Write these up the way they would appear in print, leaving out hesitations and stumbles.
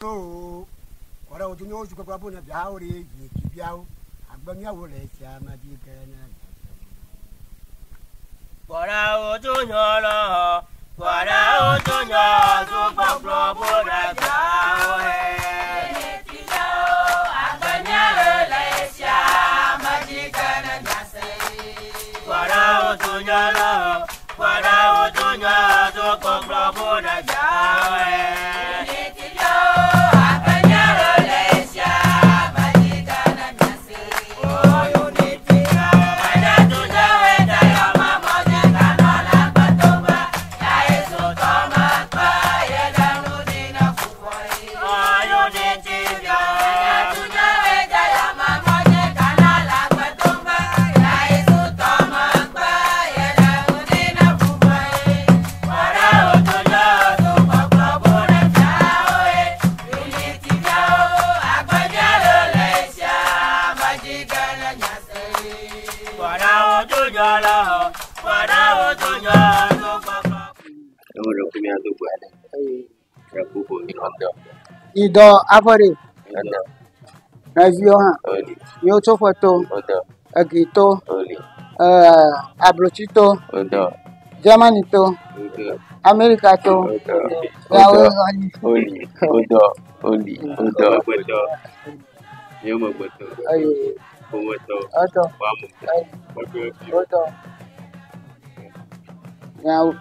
Oh, what I want to know is to go up on a dowry, keep you out. I'm going to let you, magic. What I want to know, what I want to know, to go global. Ido avare Nazio Yoto Foto Agito Abrochito Germanito Americato Oli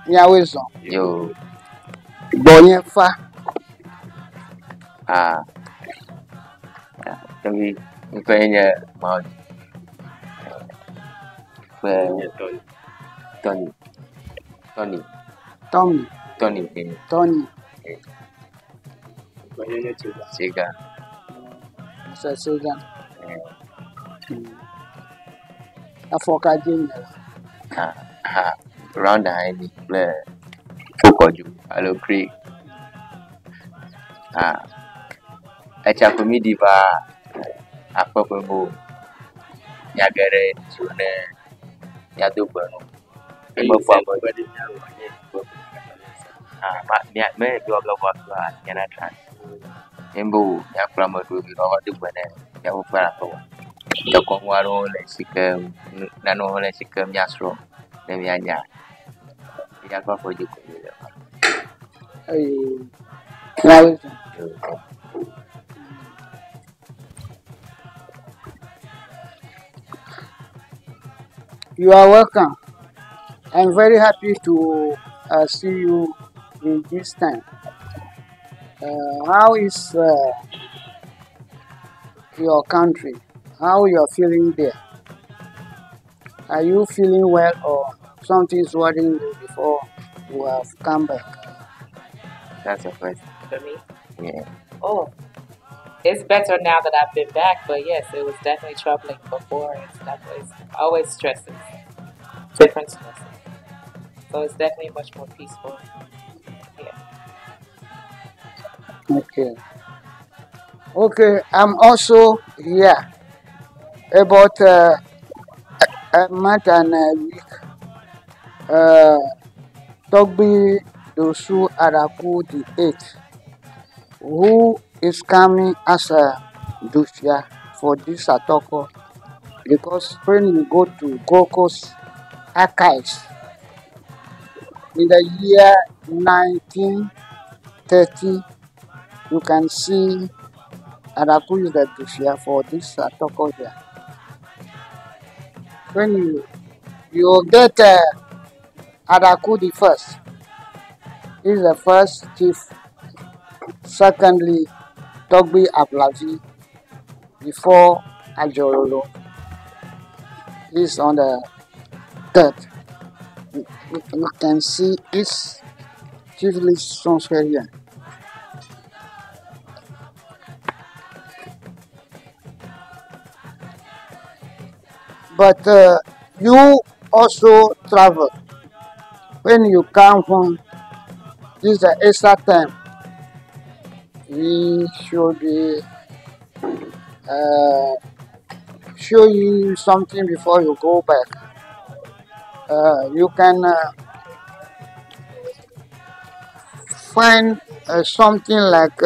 Nyawezo yo Bonye Fa tapi kayaknya mau Tony Sega Afoka Jenya around the highway play Fokoju Hello Creek acha komedi ba apopo nyagere tune yadobano emofo abodi me do blog yana trans embo ya plamo do bi ro de bane ya wo para to ya ko waro le sikem nano le sikem nyasro le nya ya ko fo juko You are welcome. I'm very happy to see you in this time. How is your country? How you are feeling there? Are you feeling well or something is worrying you before you have come back? That's a question For me? yeah Oh, it's better now that I've been back, but yes, it was definitely troubling before. It's always stresses, different stresses. So it's definitely much more peaceful. Yeah. Okay, I'm also here about a month and a week. Togbe Tsali the 8th, who is coming as a Dufia for this Atoko, because when you go to Goko's archives in the year 1930, you can see Araku is the Dufia for this Atoko here. When you get Araku the first, is the first chief. Secondly, Togbe Ablavi before Ajorolo is on the third. You can see its chief list here. But you also travel. When you come home, this is the extra time. We should show you something before you go back. You can find something like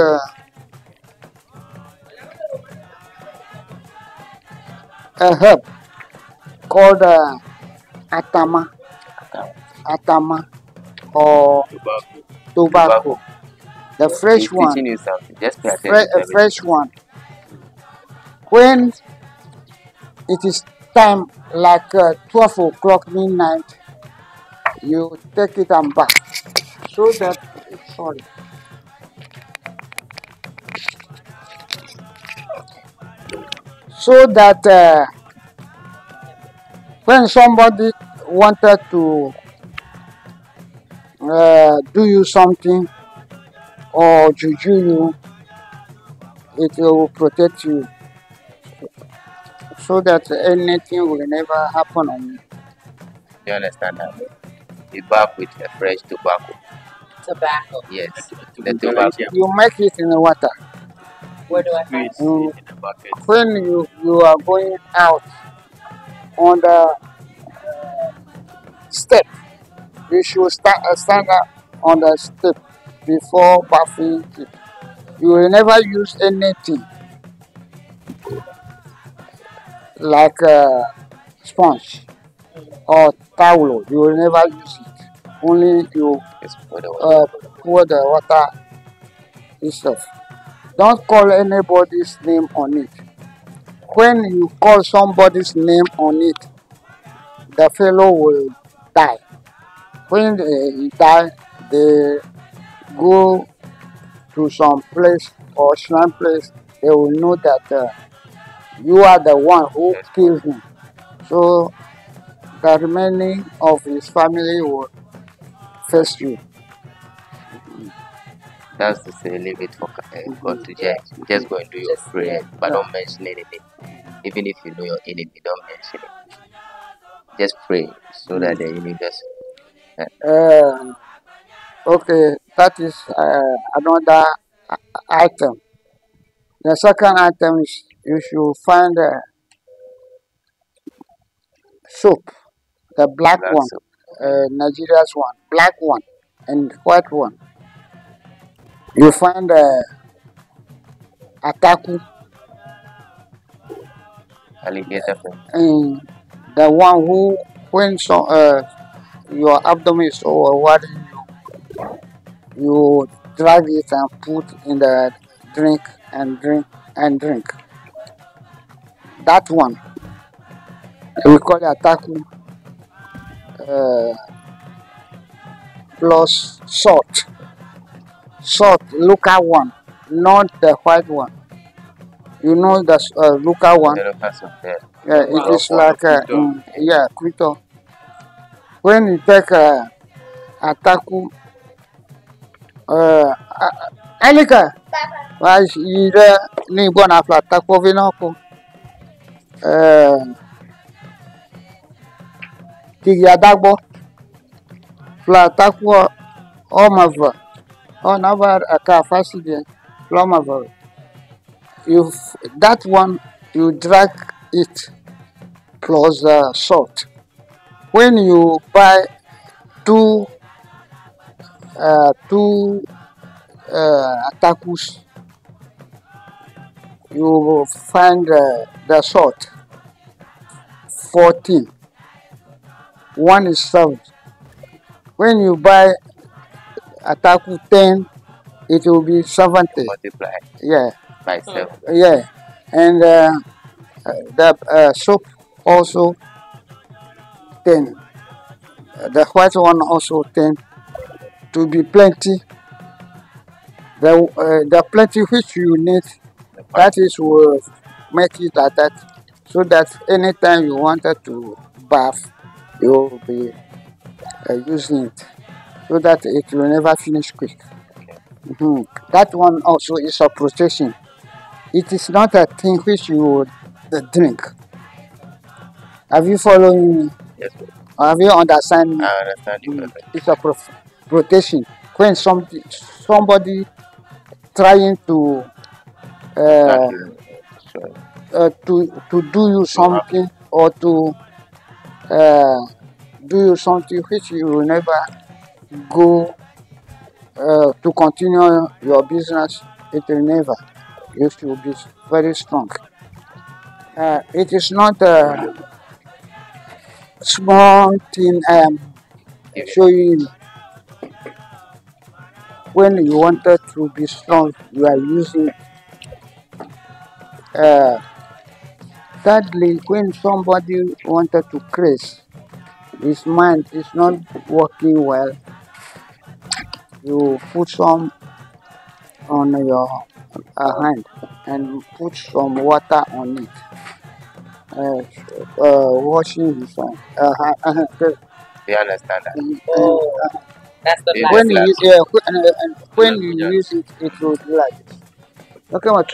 a herb called atama, atama or tobacco. The fresh He's one, teaching you something. Just pay attention to everything. fresh one. When it is time like 12 o'clock midnight, you take it and bath so that when somebody wanted to do you something or juju you, it will protect you so that anything will never happen on you. You understand that? You bath with a fresh tobacco. Tobacco. Yes, the tobacco. You make it in the water. Where do I find it? In a bucket. When you are going out on the step, you should stand up on the step before bathing it. You will never use anything like a sponge or towel. You will never use it. Only you Just pour the water. pour the water itself. Don't call anybody's name on it. When you call somebody's name on it, the fellow will die. When he die, they go to some place or shrine place. They will know that you are the one who killed him. So the remaining of his family will face you. That's to say, leave it for God to judge. Just go and do your prayer, but don't mention anything. Even if you know your enemy, don't mention it. Just pray so that the universe. Okay, that is another item. The second item is you should find soap, the black one, soap. Nigeria's one, black one, and white one. You find ataku, Alligator film. and the one who when your abdomen is overworrying you drag it and put in the drink and drink and drink. That one we call it ataku plus salt. Salt, local one, not the white one. You know the local one. The local soap, yeah. Yeah, it is like Quito. When you take ataku, Alika, why you need one after ataku vinoko? Tigiadagbo, flataku, omava, onava akafaside, flomava. That one you drag it plus salt. When you buy two atakus, you will find the salt 14. One is 7. When you buy ataku 10, it will be 70. Multiply Yeah. by 7. Yeah, and the soap also 10. The white one also 10. To be plenty. The plenty which you need, that is will make it like that, so that anytime you wanted to bath, you will be using it, so that it will never finish quick. That one also is a protection. It is not a thing which you would drink. Have you following me? Yes, sir. Have you understand me? I understand you perfectly. It's a protection. When somebody trying to to do you something or to do you something which you will never go to continue your business, it will never. You should be very strong. It is not a small thing I am showing you. When you wanted to be strong, you are using uh, thirdly, when somebody wanted to curse, his mind is not working well, you put some on your hand and put some water on it. Washing his hand. Do you understand that? Oh, that's the Maybe When last. you class. when you use it, it will be like this. Okay, what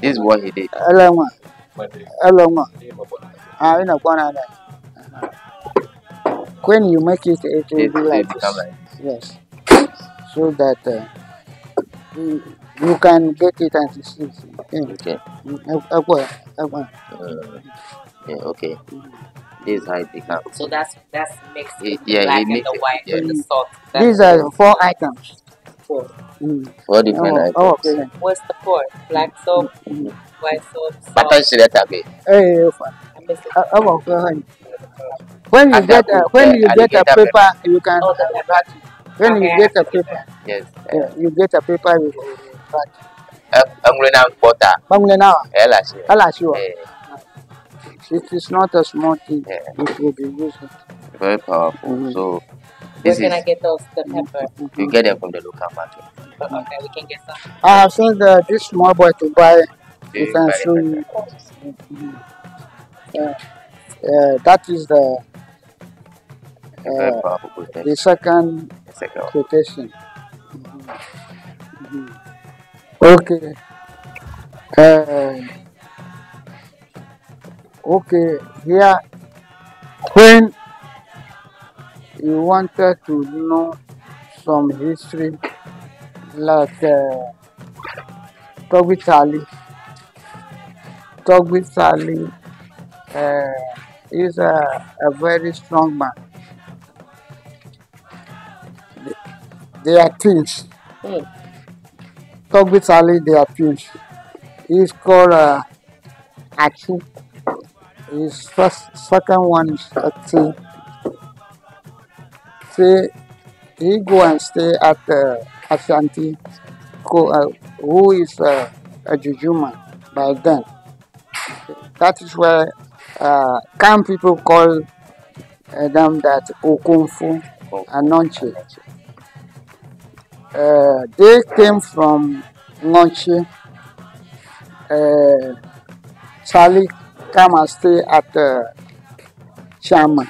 This is what he did. Elema, Elema. In a corner. When you make it, it will This be they like become this. like this. Yes, so that you can get it and see it. Okay. Uh, Yeah, okay. This is how it becomes. So that's mixed with the Yeah, he black and makes the it. white Yeah. with the salt. That's These are 4 items. four. Four different items. Okay then. What's the fourth? Black soap, white soap, But salt. I that way. Hey, I missed it. when you get Ataku, a alligator paper, pepper. you can Oh, the pepper. write it. When Okay, you I get have to a do paper, that. Yes. you get a paper, you write. I'm going to butter. Bangla now, Ella, Allah sure. yeah, It is not a small thing. yeah, It will be used. very powerful. So Where this can is I get those? The pepper. you get them from the local market. Okay, we can get some. I have sent this small boy to buy. Do You you can buy the show pepper? you. That is A very powerful protection. the second The second one. quotation. Okay. Okay. Here, when you wanted to know some history, like Togbe Tsali. Togbe Tsali is a very strong man. They are twins. Togbe Tsali, they are twins. He's called Achu. His second one is Ati. Say he go and stay at Ashanti, who is a Jujuman by then. That is where Kan people call them that Okunfu and Nonche. They came from Nonche. Charlie come and stay at Chama.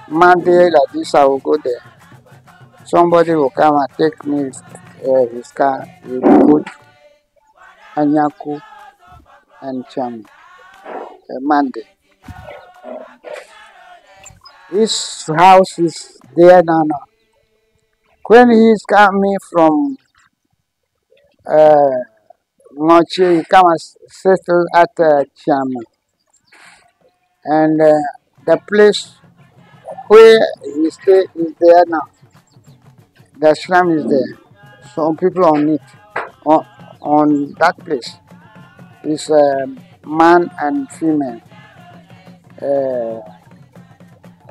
Monday like this, I will go there. Somebody will come and take me his car. We will go to Anyaku and Chama. Monday. His house is there now. When he is coming from Mochi, he come and settle at Chama. And the place where he stay is there now. The shrine is there. Some people on it, on that place, is man and female.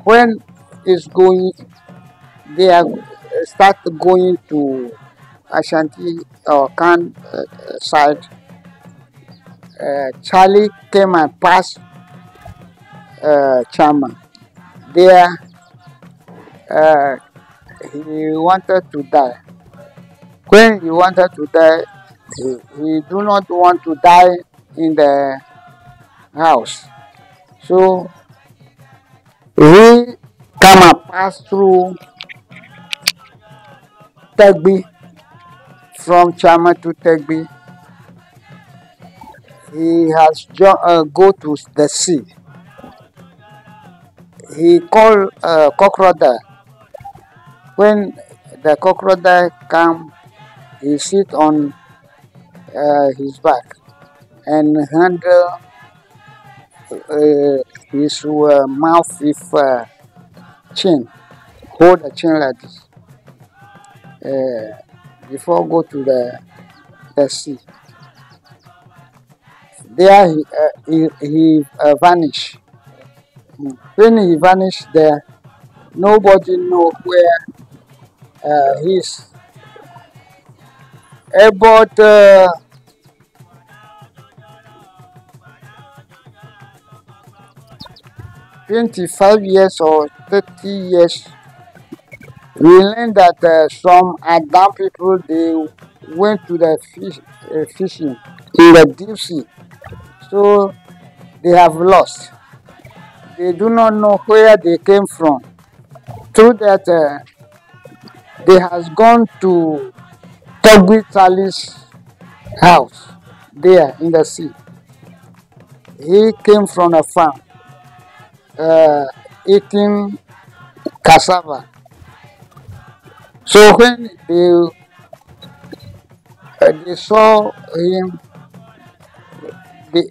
When it's going, they are start going to Ashanti or Kan side. Charlie came and passed Chama. There, he wanted to die. When he wanted to die, he do not want to die in the house. So he come and pass through Togbe, from Chama to Togbe. He has go to the sea. He called crocodile. When the crocodile come, he sit on his back and handle his mouth with chin. Hold the chin like this before go to the sea. there he vanished. When he vanished there, nobody know where he is. About 25 years or 30 years, we learned that some Adam people, they went to the fishing in the deep sea. So they have lost. They do not know where they came from. Through that, they has gone to Togbe Tsali's house there in the sea. He came from a farm eating cassava. So when they saw him, he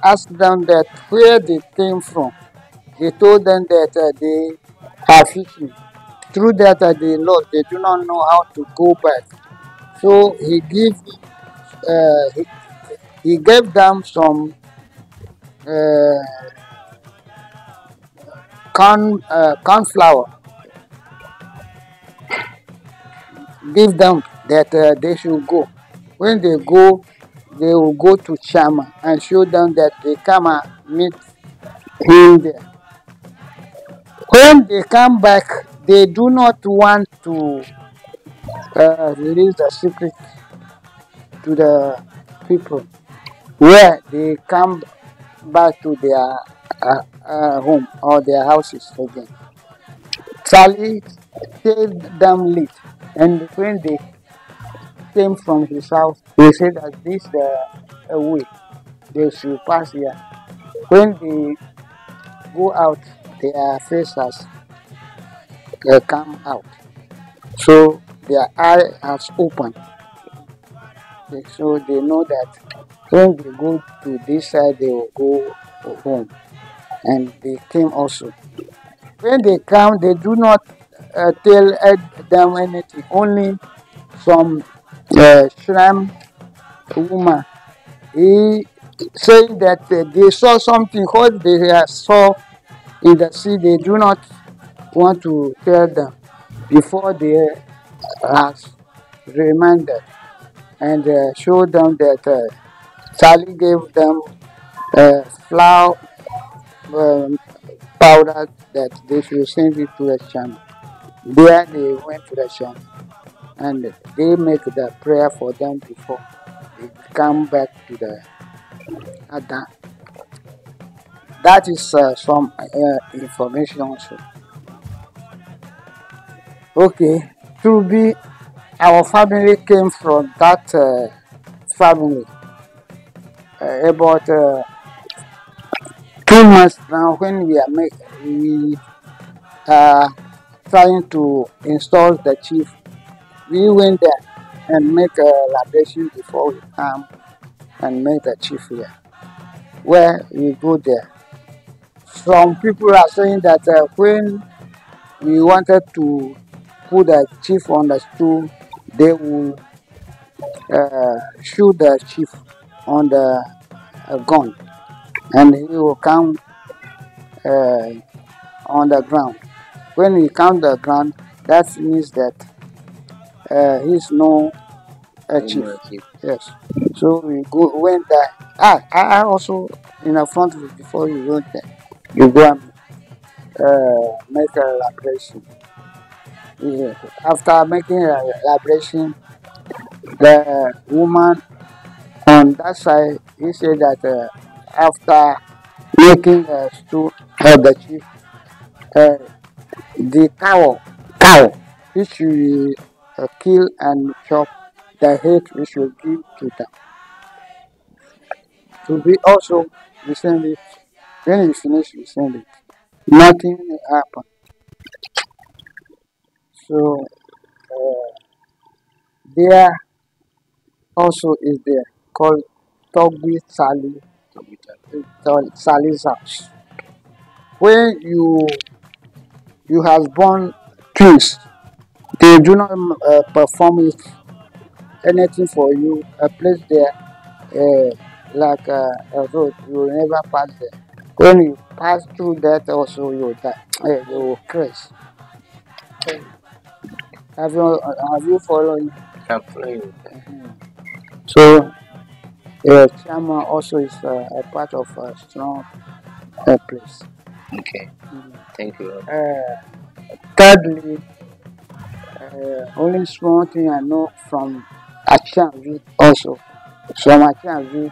asked them that where they came from. He told them that they are fishing. Through that, they lost. They do not know how to go back. So he gave them some corn flour. Give them that they should go. When they go, they will go to Chama and show them that they come and meet him there. When they come back, they do not want to release the secret to the people. Where they come back to their home or their houses again. Tsali stayed them late, and when they came from his house, he said that this is a way they should pass here. When they go out, their faces come out, so their eye has opened. So they know that when they go to this side, they will go home, and they came also. When they come, they do not tell them anything. Only some shrimp woman. He said that they saw something. What they saw in the sea, they do not want to tell them before they has reminded and show them that Tsali gave them flour powder that they should send it to the channel. There they went to the channel and they make the prayer for them before they come back to the Adam. That is some information also. Okay, to be our family came from that family about 2 months now. When we are trying to install the chief, we went there and make a libation before we come and make the chief here. Where we go there, some people are saying that when we wanted to put the chief on the stool, they will shoot the chief on the gun, and he will come on the ground. When he comes the ground, that means that he's no chief. Yes. So we went there. I also in the front of it before you went there. You go and make a liberation. Yeah. After making a liberation, the woman on that side, he said that after making a stew of the chief, the cow which we kill and chop, the head we should give to them. To be also, we send it. When we finish, we send it. Nothing happened. So there also is there called Togbe Tsali, Tsali's house. When you has born twins, they do not perform it anything for you. A place there like a road, you will never pass there. When you pass through that, also you will die. You will crash. Have you followed? I'm following. So Chama also is a part of a strong place. Okay. Thank you. Thirdly, only small thing I know from Achanvi also. From Achanvi,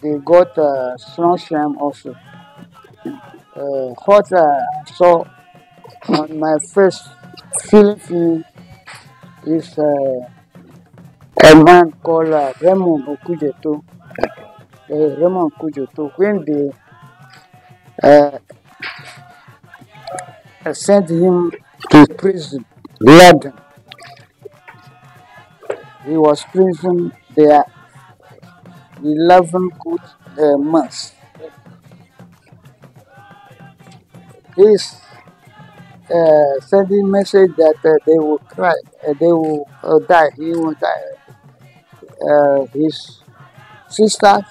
they got strong sham also. What I saw on my first film is a man called Raymond Okujeto. Raymond Okujeto, when they sent him to prison, London, he was prison there 11 good months. He's sending message that they will cry, they will die, he will die. His sister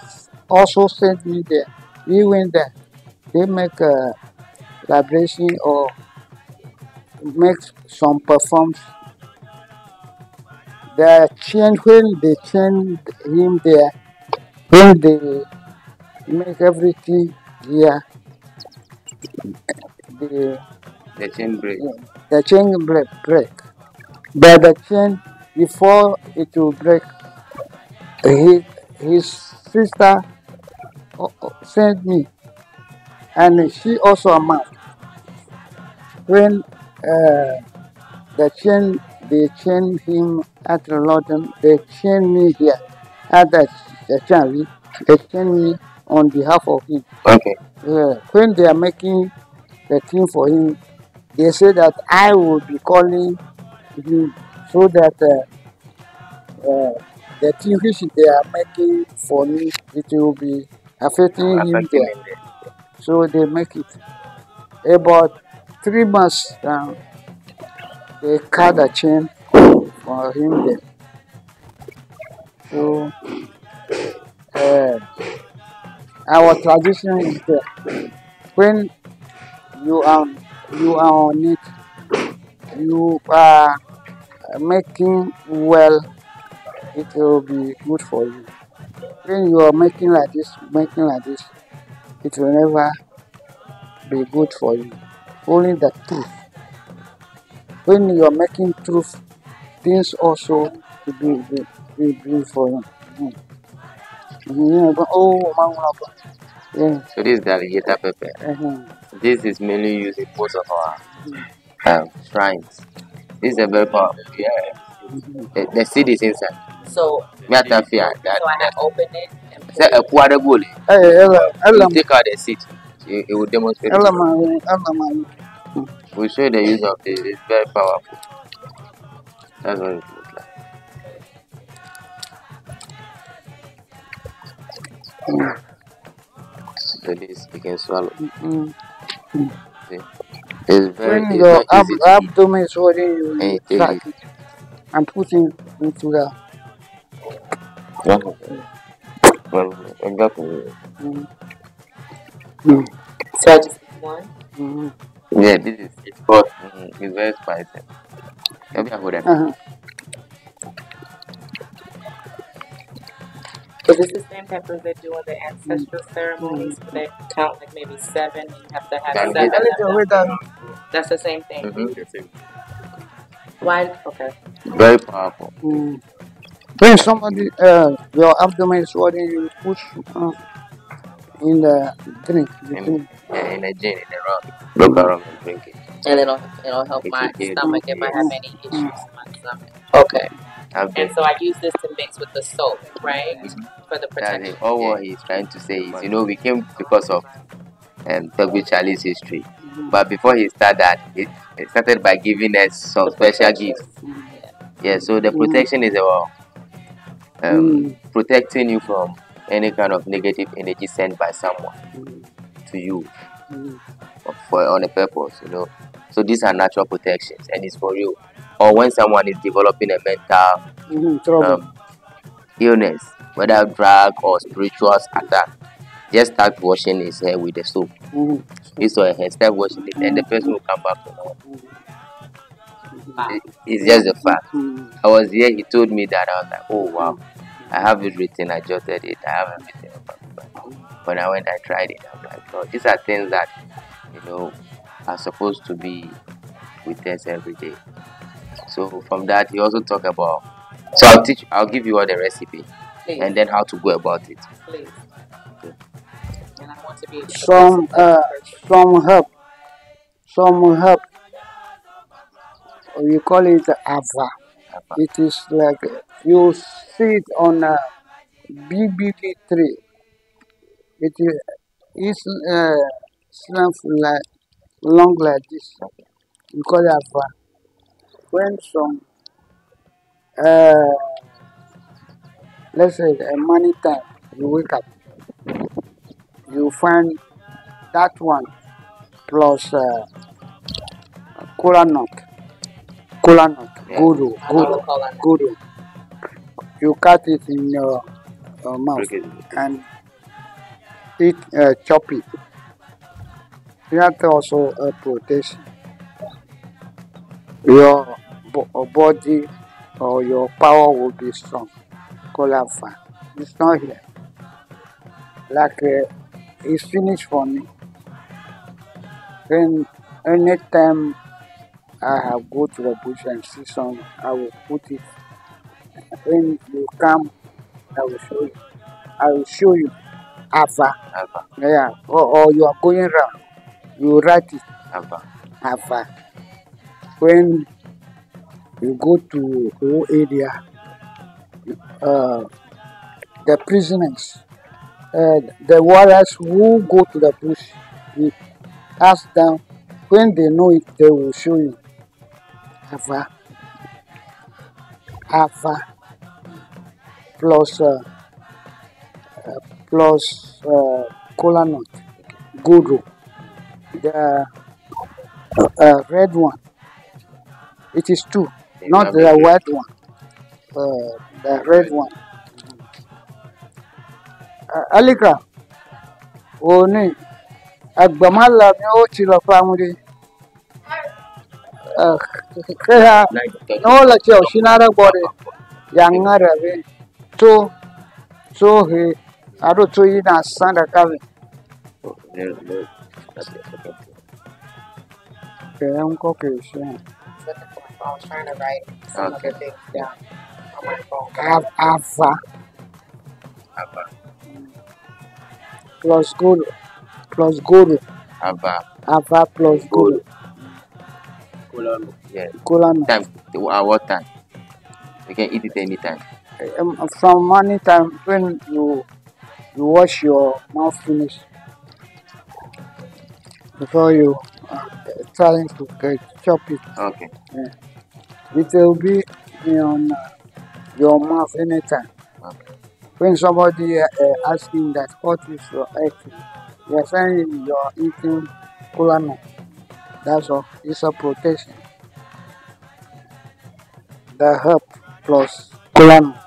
also sent me there. We went there. They make a vibration or make some performance. The change when they change him there, when they make everything here, The chain break. the chain break. But the chain before it will break, his sister sent me, and she also a man. When they chain him at London, they chain me here at the chain. They chain me on behalf of him. Okay. When they are making the thing for him, they say that I will be calling him so that the thing which they are making for me, it will be affecting him there. So they make it. About 3 months down, they cut the chain for him there. So our tradition is that when you are on it, you are making well, it will be good for you. When you are making like this, it will never be good for you. Only the truth. When you are making truth, things also will be for you. Yeah. So this is the alligator pepper. This is mainly used in most of our shrines. This is a very powerful. Yeah. The seed is inside. So, Me ata fear so I have open it and say a quarter goal. You take out the seed. It will demonstrate. We'll show you the use of it. It's very powerful. That's what it looks like. So this you can swallow. See? It's very When your easy to eat. abdomen is holding you, And you you take track it and put it into the. so I just eat one. Yeah, this is it's called it's very spicy. Let me have that. Is this the same peppers they do in the ancestral ceremonies where they count like maybe 7? You have to have 7 of them. That's the same thing. Why? Okay. Very powerful. When somebody your abdomen is holding you, push in the drink. In a gin, in a rum. Look around and drink it. And it'll help my stomach if I have any issues in my stomach. Okay. And so I use this to mix with the soap, right? For the protection. That's it. All what he's trying to say is, we came because of Togbe Tsali's history. But before he started that, it started by giving us some special gifts. Yeah, so the protection is about protecting you from any kind of negative energy sent by someone to you on a purpose, So these are natural protections and it's for you. Or when someone is developing a mental illness, whether drug or spiritual attack, just start washing his hair with the soap. His or her hair, start washing it, and the person will come back to normal. It's just a fact. I was here, he told me that. I was like, oh wow, I have it written, I jotted it, I have everything. When I went, I tried it. I'm like, oh, these are things that, you know, are supposed to be with us every day. So from that, he also talked about. So I'll give you all the recipe, please, and then how to go about it. Please. Okay. And I want to be some herb. We call it ava. It is like you see it on a BBB tree. It is like long like this. We call it ava. When some let's say morning time you wake up, you find that one plus kola nut, guru. You cut it in your mouth and eat, chop it. That also a protection. Your body or your power will be strong. Kola fan. It's not here. Like it's finished for me. Then anytime I have go to the bush and see some, I will put it. When you come, I will show you. Ava. Yeah. Or you are going around. You write it. Ava. When you go to whole area, the prisoners, the warriors who go to the bush, you ask them. When they know it, they will show you. Ava plus kola nut, guru, the red one. It is two, not the white one. The red one. Alika, oni agbamala mi o ti lo family. Kaya no la che oshinara body yangara be so he aro to ina sanda kave. Kaya unko kesha. I was trying to write some of the things down on my phone. Ava plus guru. Ava plus guru. Yeah. Kola nut. Time. What time? You can eat it anytime. From morning time when you wash your mouth finish before you trying to chop it. Okay. Yeah. It will be on your mouth anytime. Okay. When somebody asking that what is your eating, you are saying you are eating kola nut. That's all. It's a protection. The herb plus kola nut.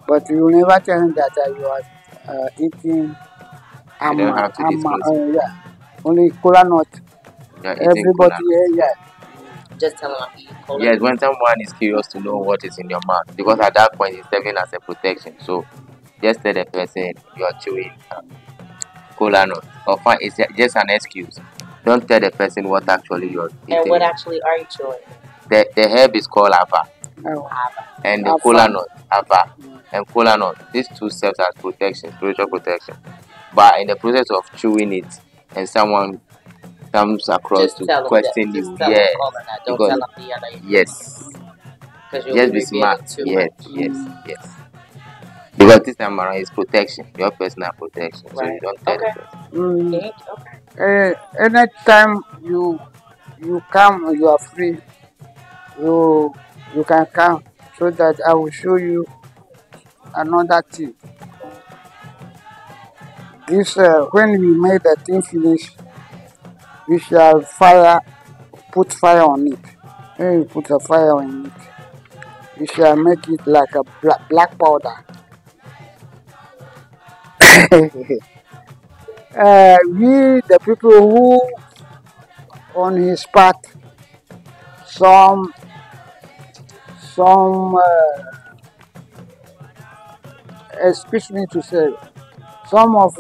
But you never tell them that you are eating yeah. Only kola nut. Everybody yeah. Just tell them I'm eating kola. Yes, when someone is curious to know what is in your mouth, because at that point it's serving as a protection. So just tell the person you are chewing kola nut. Or fine, it's just an excuse. Don't tell the person what actually you're eating. And what actually are you chewing? The herb is called ava. And the kola nut, ava, and kola nut. These two serve as protection, spiritual protection. But in the process of chewing it, and someone comes across to question you, yeah, because yes, just be smart, yes. Because this time around is protection, your personal protection, so you don't tell the person. Anytime you come, you are free. You can come so that I will show you another thing. This when we made the thing finish, we shall put fire on it. When you put a fire on it, You shall make it like a black powder. We, the people who on his path, some excuse me to say, some of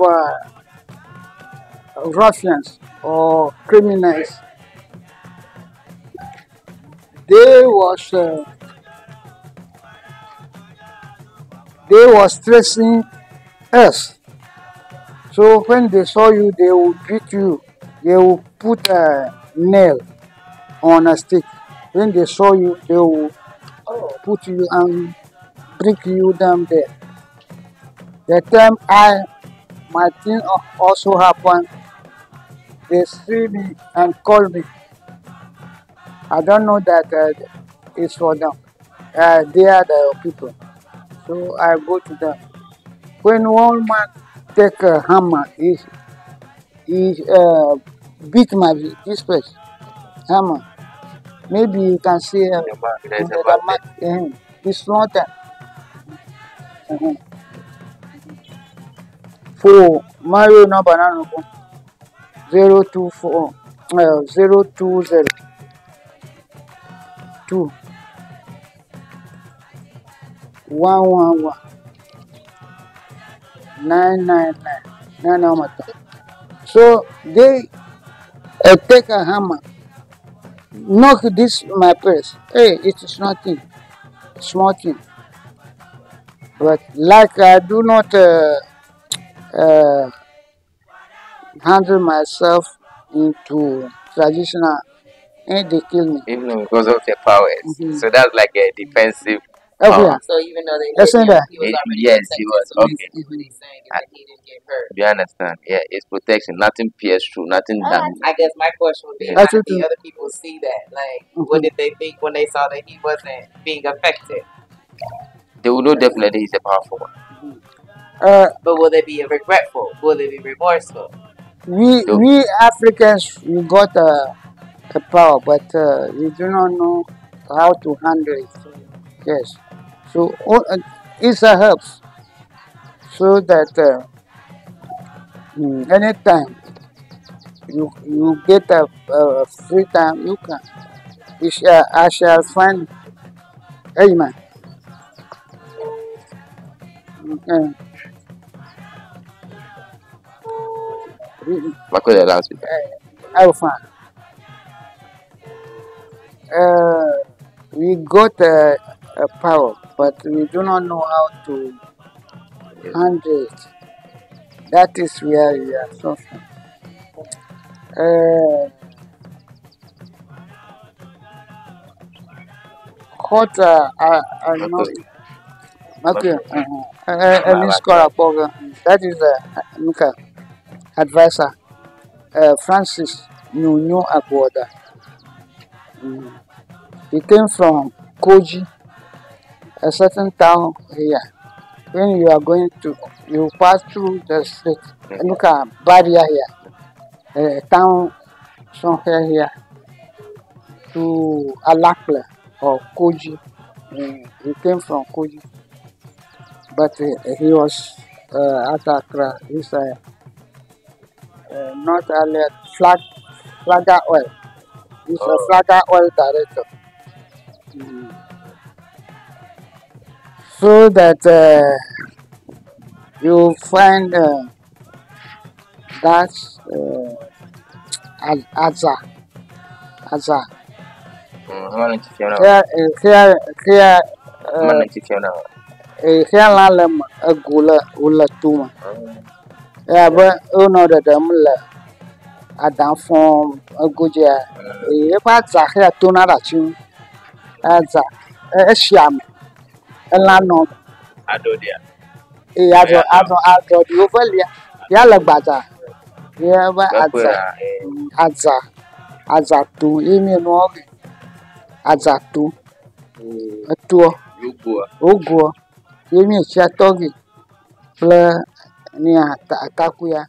ruffians or criminals, they was tracing us. So when they saw you, they will beat you. They will put a nail on a stick. When they saw you, they will put you and break you down there. The time my thing also happened, they see me and call me. I don't know that it's for them. They are the people. So I go to them. When one man take a hammer, he beat this place hammer. Maybe you can see the mark. It's not that. For Mario number 024 020 2 111 999. So they take a hammer, knock this my place. Hey, it is nothing, small thing. But like I do not handle myself into traditional, and they kill me. Even because of their powers. So that's like a defensive. Yeah. So even though they Listen hit him, there. he was already Yes, he was. protected, Okay. so basically what he's saying is that he didn't get hurt. Do you understand? Yeah, it's protection. Nothing pierced through. Nothing done. I guess my question would be, Yeah. how did the other people see that? Like, what did they think when they saw that he wasn't being affected? They will know definitely he's a powerful one. But will they be regretful? Will they be remorseful? We Africans, we got a power, but we do not know how to handle it. Yes. So it's a helps, so that anytime you get a free time, you can. I shall find. Amen. I will find. We got a power, but we do not know how to handle it. That is where we are suffering. What I know. Okay. That is the advisor, Francis Nunyo Agboda. He came from Koji, a certain town here. When you are going to, you pass through the street, look at barrier here, a town somewhere here, to Alakla or Koji. He came from Koji, but he was at Accra. He's not earlier Flagger Oil. He's a Flagger Oil director. So that you find that Azza. Here lalem a gula tuma. Yeah, but that Adam form a good year. If I here to not at you as a sham. Elano. Adodia. Ado the overlia. Yalla bata. Yeah, but Azatu, no Azatu. A tour. Ugo. Give me a chatogi. Near Takuya.